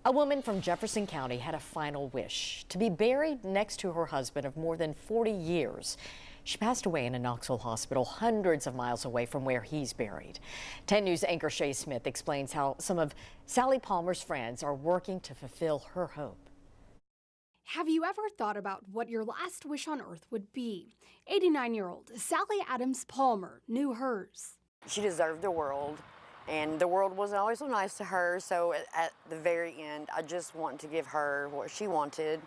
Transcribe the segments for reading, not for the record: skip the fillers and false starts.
A woman from Jefferson County had a final wish to be buried next to her husband of more than 40 years. She passed away in a Knoxville hospital hundreds of miles away from where he's buried. 10 News anchor Shay Smith explains how some of Sally Palmer's friends are working to fulfill her hope. Have you ever thought about what your last wish on earth would be? 89-year-old Sally Adams Palmer knew hers. She deserved the world, and the world wasn't always so nice to her, so at the very end, I just want to give her what she wanted,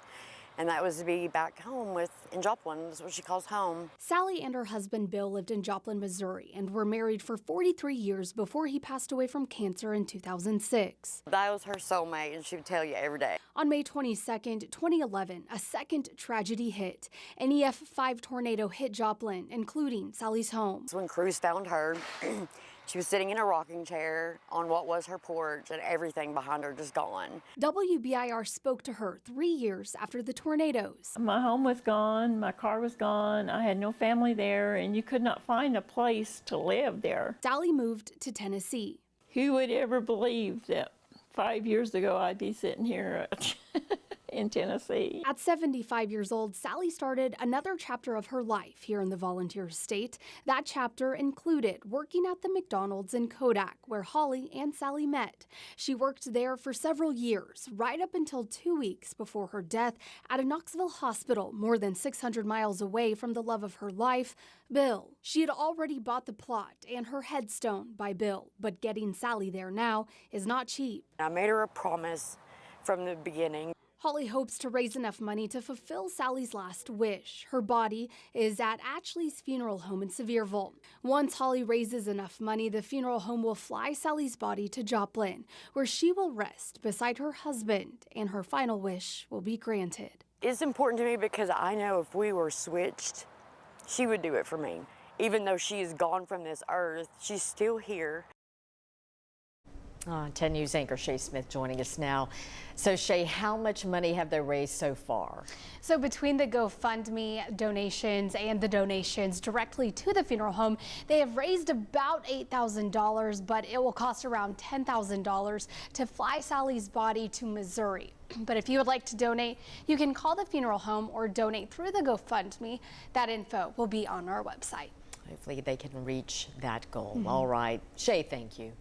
and that was to be back home in Joplin. That's what she calls home. Sally and her husband Bill lived in Joplin, Missouri, and were married for 43 years before he passed away from cancer in 2006. That was her soulmate, and she would tell you every day. On May 22nd, 2011, a second tragedy hit. An EF5 tornado hit Joplin, including Sally's home. When crews found her, she was sitting in a rocking chair on what was her porch, and everything behind her just gone. WBIR spoke to her 3 years after the tornadoes. My home was gone, my car was gone, I had no family there, and you could not find a place to live there. Sally moved to Tennessee. Who would ever believe that 5 years ago I'd be sitting here in Tennessee? At 75 years old, Sally started another chapter of her life here in the volunteer state. That chapter included working at the McDonald's in Kodak, where Holly and Sally met. She worked there for several years, right up until 2 weeks before her death at a Knoxville hospital more than 600 miles away from the love of her life, Bill. She had already bought the plot and her headstone by Bill, but getting Sally there now is not cheap. I made her a promise from the beginning. Holly hopes to raise enough money to fulfill Sally's last wish. Her body is at Ashley's funeral home in Sevierville. Once Holly raises enough money, the funeral home will fly Sally's body to Joplin, where she will rest beside her husband, and her final wish will be granted. It's important to me because I know if we were switched, she would do it for me. Even though she is gone from this earth, she's still here. 10 News anchor Shay Smith joining us now. So Shay, how much money have they raised so far? So between the GoFundMe donations and the donations directly to the funeral home, they have raised about $8,000, but it will cost around $10,000 to fly Sally's body to Missouri. But if you would like to donate, you can call the funeral home or donate through the GoFundMe. That info will be on our website. Hopefully they can reach that goal. All right. Shay, thank you.